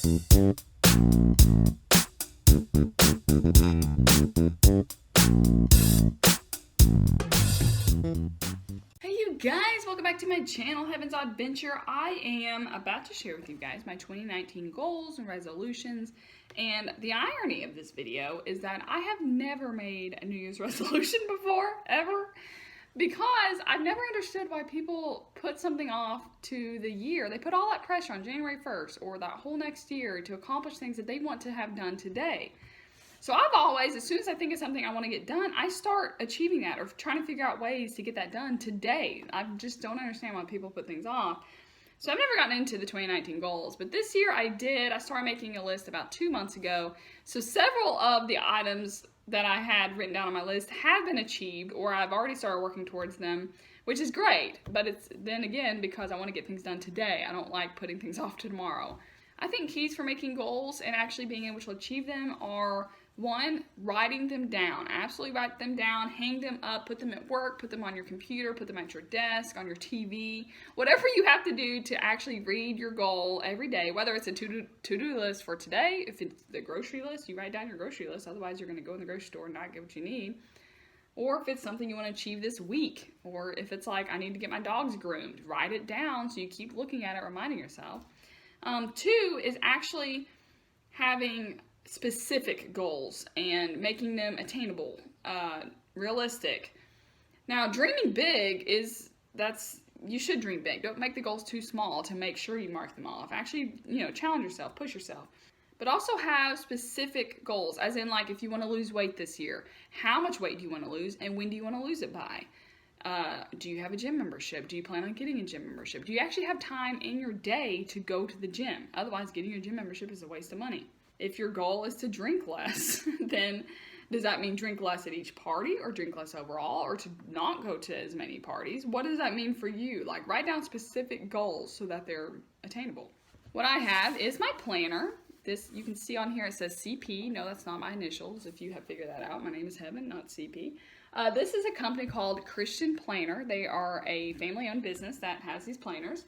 Hey you guys, welcome back to my channel, Heaven's Audventure. I am about to share with you guys my 2019 goals and resolutions. And the irony of this video is that I have never made a New Year's resolution before, ever. Because I've never understood why people put something off to the year. They put all that pressure on January 1st or that whole next year to accomplish things that they want to have done today. So I've always, as soon as I think of something I want to get done, I start achieving that or trying to figure out ways to get that done today. I just don't understand why people put things off. So I've never gotten into the 2019 goals, but this year I did. I started making a list about 2 months ago. So several of the items that I had written down on my list have been achieved, or I've already started working towards them, which is great. But it's then again because I want to get things done today. I don't like putting things off to tomorrow. I think keys for making goals and actually being able to achieve them are: 1, writing them down. Absolutely write them down, hang them up, put them at work, put them on your computer, put them at your desk, on your TV. Whatever you have to do to actually read your goal every day, whether it's a to-do list for today, if it's the grocery list, you write down your grocery list, otherwise you're going to go in the grocery store and not get what you need. Or if it's something you want to achieve this week, or if it's like, I need to get my dogs groomed, write it down so you keep looking at it, reminding yourself. 2 is actually having specific goals and making them attainable, realistic. Now, dreaming big you should dream big. Don't make the goals too small to make sure you mark them off. Actually, challenge yourself, push yourself. But also have specific goals, as in like if you want to lose weight this year, how much weight do you want to lose and when do you want to lose it by? Do you have a gym membership? Do you plan on getting a gym membership? Do you actually have time in your day to go to the gym? Otherwise, getting a gym membership is a waste of money. If your goal is to drink less, then does that mean drink less at each party or drink less overall or to not go to as many parties? What does that mean for you? Like, write down specific goals so that they're attainable. What I have is my planner. This, you can see on here, it says CP. No, that's not my initials, if you have figured that out. My name is Heaven, not CP. This is a company called Christian Planner. They are a family-owned business that has these planners.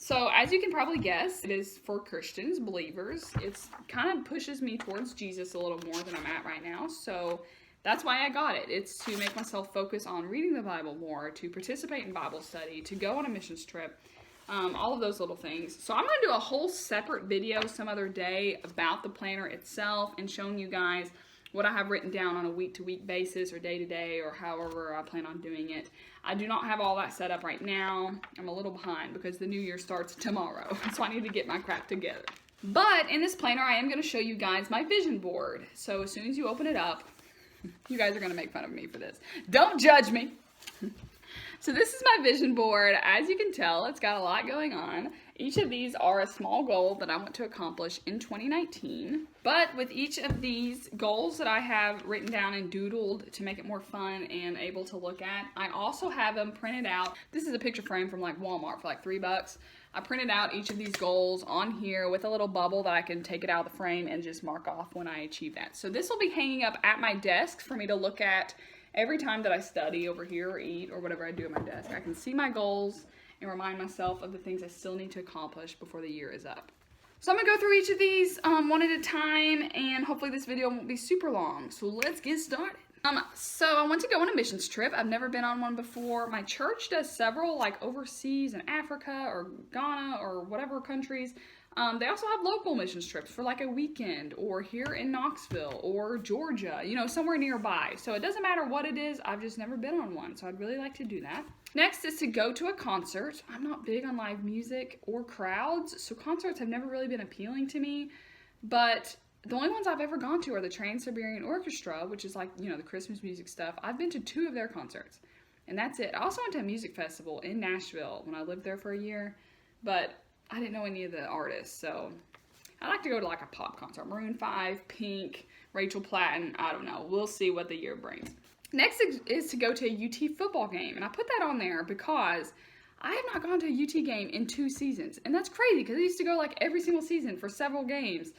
So, as you can probably guess, it is for Christians, believers. It's kind of pushes me towards Jesus a little more than I'm at right now. So, that's why I got it. It's to make myself focus on reading the Bible more, to participate in Bible study, to go on a missions trip, all of those little things. So, I'm going to do a whole separate video some other day about the planner itself and showing you guys what I have written down on a week-to-week basis or day-to-day or however I plan on doing it. I do not have all that set up right now. I'm a little behind because the new year starts tomorrow, so I need to get my crap together. But in this planner, I am going to show you guys my vision board. So as soon as you open it up, you guys are going to make fun of me for this. Don't judge me. So this is my vision board. As you can tell, it's got a lot going on. Each of these are a small goal that I want to accomplish in 2019. But with each of these goals that I have written down and doodled to make it more fun and able to look at, I also have them printed out. This is a picture frame from like Walmart for like $3. I printed out each of these goals on here with a little bubble that I can take it out of the frame and just mark off when I achieve that. So this will be hanging up at my desk for me to look at every time that I study over here or eat or whatever I do at my desk. I can see my goals and remind myself of the things I still need to accomplish before the year is up. So I'm going to go through each of these one at a time, and hopefully this video won't be super long. So let's get started. So I want to go on a missions trip. I've never been on one before. My church does several, like overseas in Africa or Ghana or whatever countries. They also have local missions trips for like a weekend or here in Knoxville or Georgia, somewhere nearby. So it doesn't matter what it is. I've just never been on one. So I'd really like to do that. Next is to go to a concert. I'm not big on live music or crowds. So concerts have never really been appealing to me. But the only ones I've ever gone to are the Trans-Siberian Orchestra, which is like, the Christmas music stuff. I've been to 2 of their concerts. And that's it. I also went to a music festival in Nashville when I lived there for a year. But I didn't know any of the artists, so I like to go to like a pop concert. Maroon 5, Pink, Rachel Platt, and I don't know. We'll see what the year brings. Next is to go to a UT football game, and I put that on there because I have not gone to a UT game in 2 seasons, and that's crazy because I used to go like every single season for several games.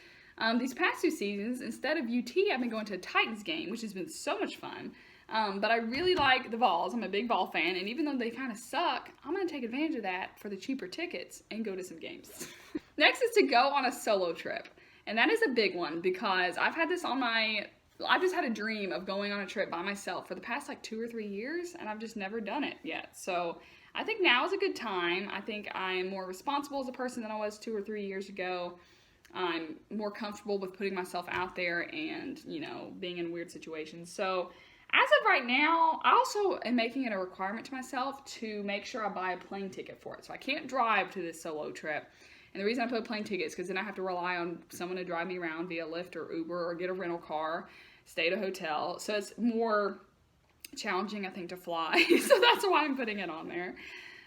These past 2 seasons, instead of UT, I've been going to a Titans game, which has been so much fun. But I really like the Vols. I'm a big Vol fan, and even though they kind of suck, I'm going to take advantage of that for the cheaper tickets and go to some games. Next is to go on a solo trip. And that is a big one because I've just had a dream of going on a trip by myself for the past like 2 or 3 years, and I've just never done it yet. So I think now is a good time. I think I'm more responsible as a person than I was 2 or 3 years ago. I'm more comfortable with putting myself out there and, being in weird situations. So as of right now, I also am making it a requirement to myself to make sure I buy a plane ticket for it. So I can't drive to this solo trip. And the reason I put a plane ticket is because then I have to rely on someone to drive me around via Lyft or Uber or get a rental car, stay at a hotel. So it's more challenging, I think, to fly. So that's why I'm putting it on there.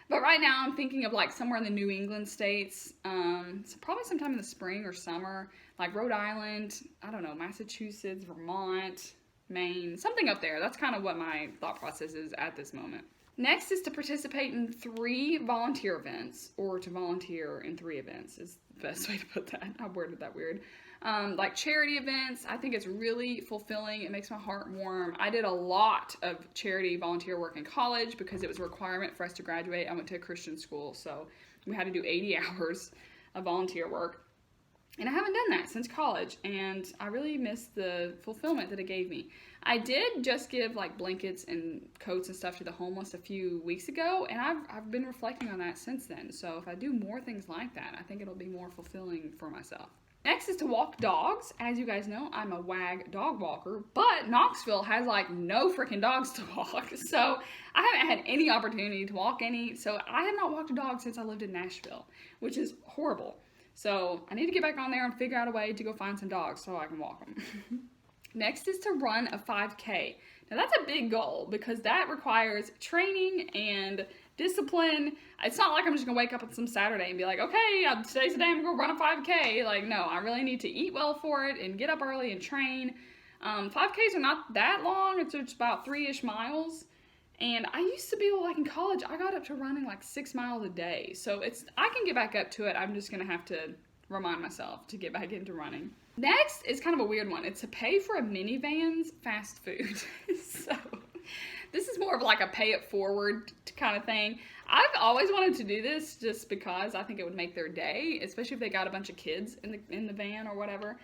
But right now I'm thinking of like somewhere in the New England states. So probably sometime in the spring or summer, like Rhode Island, I don't know, Massachusetts, Vermont, Maine, something up there. That's kind of what my thought process is at this moment. Next is to participate in 3 volunteer events, or to volunteer in 3 events is the best way to put that. I worded that weird. Like charity events, I think it's really fulfilling. It makes my heart warm. I did a lot of charity volunteer work in college because it was a requirement for us to graduate. I went to a Christian school, so we had to do 80 hours of volunteer work. And I haven't done that since college, and I really miss the fulfillment that it gave me. I did just give like blankets and coats and stuff to the homeless a few weeks ago, and I've been reflecting on that since then. So if I do more things like that, I think it'll be more fulfilling for myself. Next is to walk dogs. As you guys know, I'm a WAG dog walker, but Knoxville has like no freaking dogs to walk. So I haven't had any opportunity to walk any. So I have not walked a dog since I lived in Nashville, which is horrible. So I need to get back on there and figure out a way to go find some dogs so I can walk them. Next is to run a 5K. Now that's a big goal because that requires training and discipline. It's not like I'm just gonna wake up on some Saturday and be like, okay, today's the day I'm gonna run a 5K. Like, no, I really need to eat well for it and get up early and train. 5Ks are not that long. It's about 3-ish miles. And I used to be able, like in college, I got up to running like 6 miles a day. So I can get back up to it. I'm just gonna have to remind myself to get back into running. Next is kind of a weird one. It's to pay for a minivan's fast food. So this is more of like a pay it forward kind of thing. I've always wanted to do this just because I think it would make their day, especially if they got a bunch of kids in the van or whatever.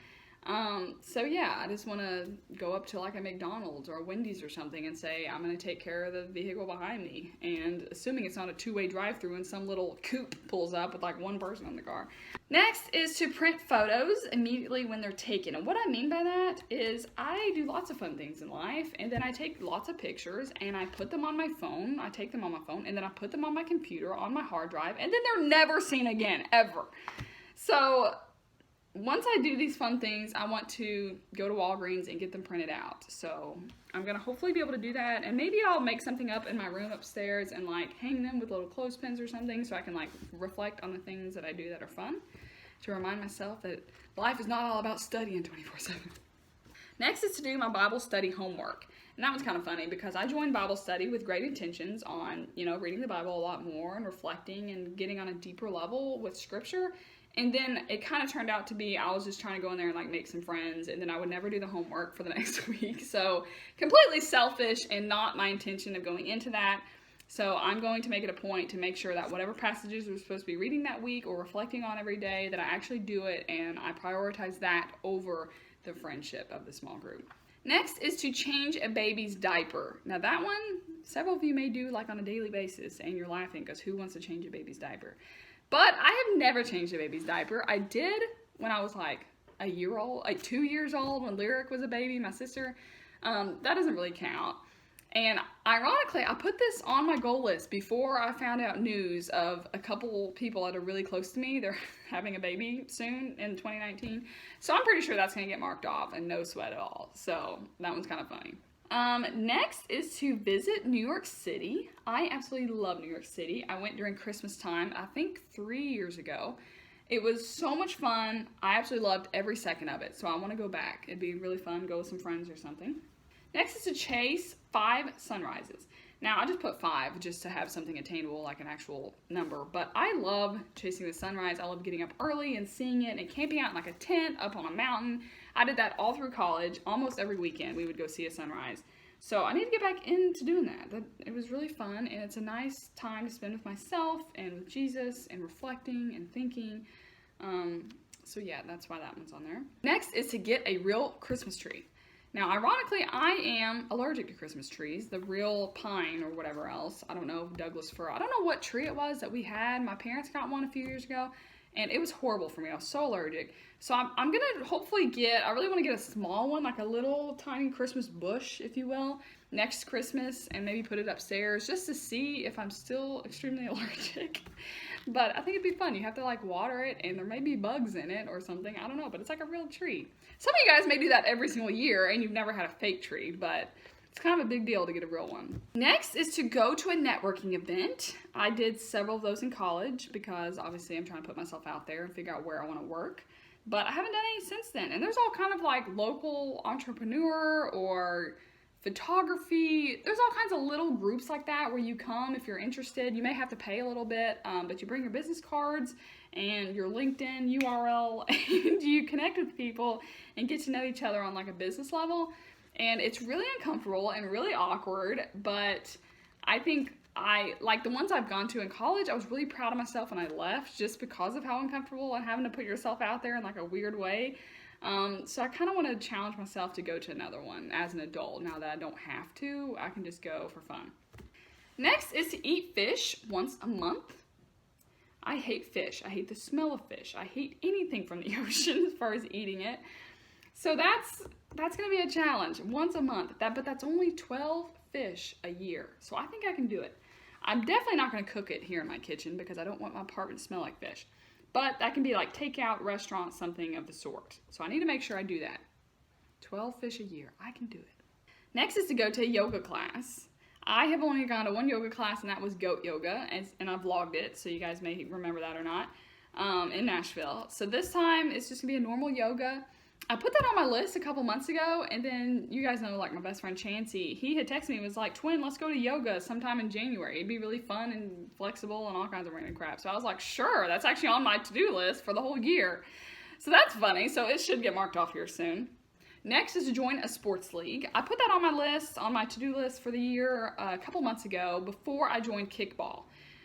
So yeah, I just want to go up to like a McDonald's or a Wendy's or something and say, I'm going to take care of the vehicle behind me. And assuming it's not a 2-way drive-through and some little coupe pulls up with like one person in the car. Next is to print photos immediately when they're taken. And what I mean by that is I do lots of fun things in life, and then I take lots of pictures and I put them on my phone. I take them on my phone and then I put them on my computer on my hard drive, and then they're never seen again, ever. So once I do these fun things, I want to go to Walgreens and get them printed out. So I'm going to hopefully be able to do that. And maybe I'll make something up in my room upstairs and like hang them with little clothespins or something so I can like reflect on the things that I do that are fun to remind myself that life is not all about studying 24/7. Next is to do my Bible study homework. And that was kind of funny because I joined Bible study with great intentions on, reading the Bible a lot more and reflecting and getting on a deeper level with scripture. And then it kind of turned out to be I was just trying to go in there and like make some friends, and then I would never do the homework for the next week. So completely selfish and not my intention of going into that. So I'm going to make it a point to make sure that whatever passages we're supposed to be reading that week or reflecting on every day, that I actually do it, and I prioritize that over the friendship of the small group. Next is to change a baby's diaper. Now that one, several of you may do like on a daily basis, and you're laughing because who wants to change a baby's diaper? But I have never changed a baby's diaper. I did when I was like a year old, like 2 years old, when Lyric was a baby, my sister. That doesn't really count. And ironically, I put this on my goal list before I found out news of a couple people that are really close to me. They're having a baby soon in 2019. So I'm pretty sure that's going to get marked off and no sweat at all. So that one's kind of funny. Next is to visit New York City. I absolutely love New York City. I went during Christmas time, I think 3 years ago. It was so much fun. I absolutely loved every second of it. So I want to go back. It'd be really fun, go with some friends or something. Next is to chase 5 sunrises. Now, I just put 5 just to have something attainable, like an actual number. But I love chasing the sunrise. I love getting up early and seeing it and camping out in like a tent up on a mountain. I did that all through college. Almost every weekend we would go see a sunrise. So I need to get back into doing that. It was really fun, and it's a nice time to spend with myself and with Jesus and reflecting and thinking. So yeah, that's why that one's on there. Next is to get a real Christmas tree. Now, ironically, I am allergic to Christmas trees, the real pine or whatever else. I don't know, Douglas fir. I don't know what tree it was that we had. My parents got one a few years ago, and it was horrible for me. I was so allergic. So I'm going to hopefully I really want to get a small one, like a little tiny Christmas bush, if you will, next Christmas, and maybe put it upstairs just to see if I'm still extremely allergic. But I think it'd be fun. You have to like water it, and there may be bugs in it or something. I don't know, but it's like a real tree. Some of you guys may do that every single year, and you've never had a fake tree, but it's kind of a big deal to get a real one. Next is to go to a networking event. I did several of those in college because obviously I'm trying to put myself out there and figure out where I want to work. But I haven't done any since then. And there's all kind of like local entrepreneur or photography. There's all kinds of little groups like that where you come if you're interested. You may have to pay a little bit, but you bring your business cards and your LinkedIn URL and you connect with people and get to know each other on like a business level. And it's really uncomfortable and really awkward, but I think like the ones I've gone to in college, I was really proud of myself when I left just because of how uncomfortable and having to put yourself out there in like a weird way. So I kind of want to challenge myself to go to another one as an adult. Now that I don't have to, I can just go for fun. Next is to eat fish once a month. I hate fish. I hate the smell of fish. I hate anything from the ocean as far as eating it. So that's going to be a challenge once a month. But that's only 12 fish a year. So I think I can do it. I'm definitely not going to cook it here in my kitchen because I don't want my apartment to smell like fish. But that can be like takeout, restaurant, something of the sort. So I need to make sure I do that. 12 fish a year. I can do it. Next is to go to a yoga class. I have only gone to one yoga class, and that was goat yoga, and I vlogged it, so you guys may remember that or not, in Nashville. So this time, it's just going to be a normal yoga. I put that on my list a couple months ago, and then you guys know, like, my best friend Chancey, he had texted me, was like, Twin, let's go to yoga sometime in January. It'd be really fun and flexible and all kinds of random crap. So I was like, sure, that's actually on my to-do list for the whole year. So that's funny, so it should get marked off here soon. Next is to join a sports league. I put that on my list, on my to-do list for the year a couple months ago before I joined kickball.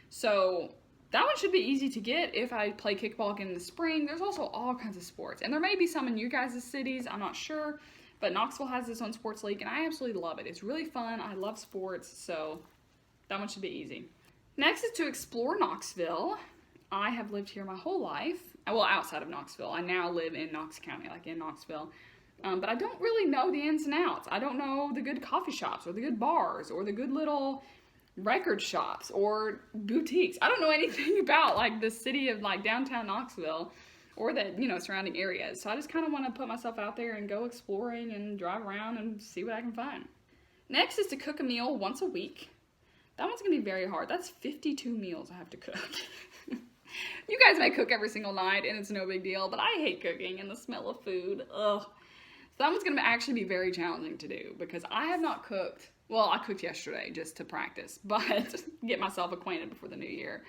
So that one should be easy to get if I play kickball again in the spring. There's also all kinds of sports. And there may be some in you guys' cities, I'm not sure. But Knoxville has its own sports league, and I absolutely love it. It's really fun. I love sports, so that one should be easy. Next is to explore Knoxville. I have lived here my whole life. Well, outside of Knoxville. I now live in Knox County, like in Knoxville. But I don't really know the ins and outs. I don't know the good coffee shops or the good bars or the good little record shops or boutiques. I don't know anything about like the city of like downtown Knoxville or the, surrounding areas. So I just kind of want to put myself out there and go exploring and drive around and see what I can find. Next is to cook a meal once a week. That one's going to be very hard. That's 52 meals I have to cook. You guys may cook every single night and it's no big deal, but I hate cooking and the smell of food. Ugh. So that one's going to actually be very challenging to do because I have not cooked. Well, I cooked yesterday just to practice, but get myself acquainted before the new year.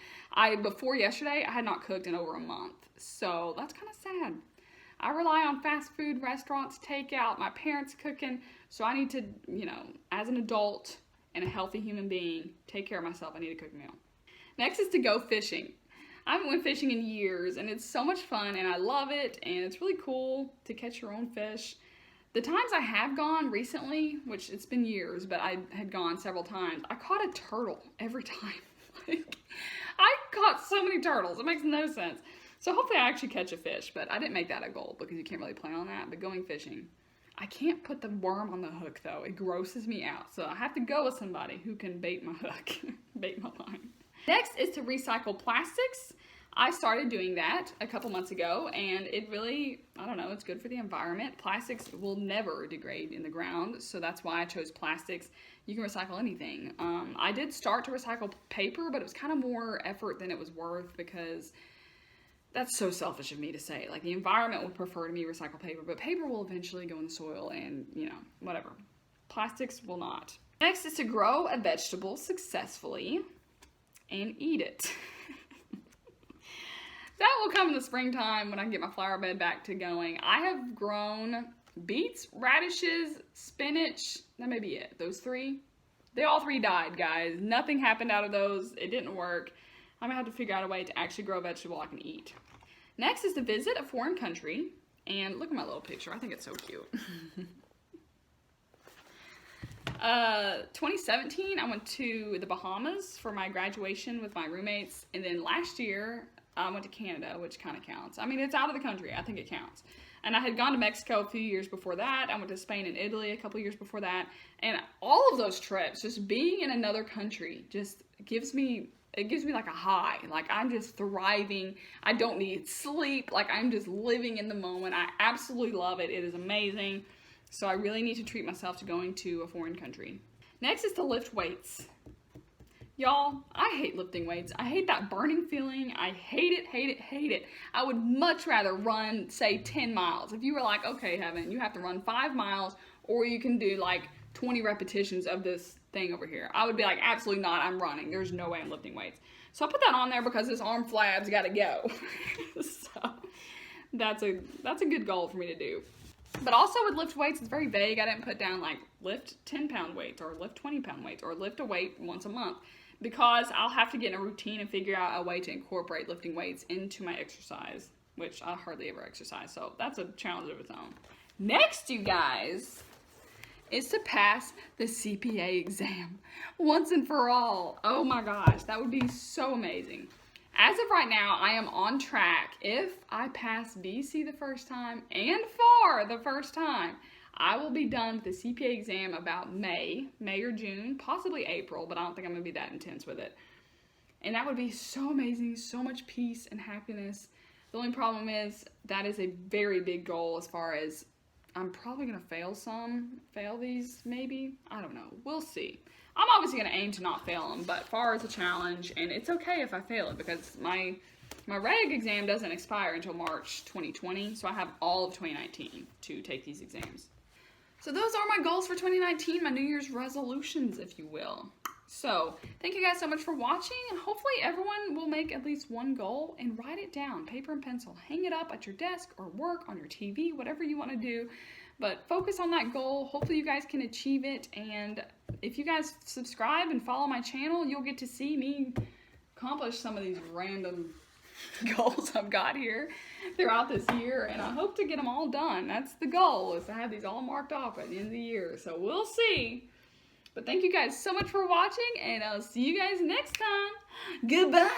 Before yesterday, I had not cooked in over a month. So that's kind of sad. I rely on fast food restaurants, takeout, my parents cooking. So I need to, as an adult and a healthy human being, take care of myself. I need to cook a meal. Next is to go fishing. I haven't went fishing in years, and it's so much fun, and I love it, and it's really cool to catch your own fish. The times I have gone recently, which it's been years, but I had gone several times, I caught a turtle every time. I caught so many turtles. It makes no sense. So hopefully I actually catch a fish, but I didn't make that a goal because you can't really plan on that. But going fishing, I can't put the worm on the hook, though. It grosses me out. So I have to go with somebody who can bait my hook, bait my line. Next is to recycle plastics. I started doing that a couple months ago, and it really, it's good for the environment. Plastics will never degrade in the ground, so that's why I chose plastics. You can recycle anything. I did start to recycle paper, but it was kind of more effort than it was worth because that's so selfish of me to say. Like, the environment would prefer to me recycle paper, but paper will eventually go in the soil and, whatever. Plastics will not. Next is to grow a vegetable successfully and eat it. That will come in the springtime when I can get my flower bed back to going. I have grown beets, radishes, spinach. That may be it. Those three. They all three died, guys. Nothing happened out of those. It didn't work. I'm going to have to figure out a way to actually grow a vegetable I can eat. Next is to visit a foreign country. And look at my little picture. I think it's so cute. 2017, I went to the Bahamas for my graduation with my roommates. And then last year, I went to Canada, which kind of counts. I mean, it's out of the country. I think it counts. And I had gone to Mexico a few years before that. I went to Spain and Italy a couple years before that. And all of those trips, just being in another country, just gives me like a high. Like, I'm just thriving. I don't need sleep. Like, I'm just living in the moment. I absolutely love it. It is amazing. So I really need to treat myself to going to a foreign country. Next is to lift weights. Y'all, I hate lifting weights. I hate that burning feeling. I hate it, hate it, hate it. I would much rather run, say, 10 miles. If you were like, okay, Heaven, you have to run 5 miles, or you can do like 20 repetitions of this thing over here. I would be like, absolutely not, I'm running. There's no way I'm lifting weights. So I put that on there because this arm flab's gotta go. So that's a good goal for me to do. But also with lift weights, it's very vague. I didn't put down like lift 10-pound weights or lift 20-pound weights or lift a weight once a month, because I'll have to get in a routine and figure out a way to incorporate lifting weights into my exercise, which I hardly ever exercise. So that's a challenge of its own. Next, you guys, is to pass the CPA exam once and for all. Oh my gosh, that would be so amazing. As of right now, I am on track. If I pass BC the first time and FAR the first time, I will be done with the CPA exam about May or June, possibly April, but I don't think I'm going to be that intense with it. And that would be so amazing, so much peace and happiness. The only problem is that is a very big goal, as far as I'm probably going to fail these maybe. I don't know. We'll see. I'm obviously going to aim to not fail them, but FAR is a challenge, and it's okay if I fail it, because my reg exam doesn't expire until March 2020, so I have all of 2019 to take these exams. So those are my goals for 2019, my New Year's resolutions, if you will. So thank you guys so much for watching, and hopefully everyone will make at least one goal and write it down, paper and pencil. Hang it up at your desk or work, on your TV, whatever you want to do. But focus on that goal. Hopefully you guys can achieve it. And if you guys subscribe and follow my channel, you'll get to see me accomplish some of these random goals I've got here throughout this year. And I hope to get them all done. That's the goal, is to have these all marked off at the end of the year. So we'll see. But thank you guys so much for watching, and I'll see you guys next time. Goodbye.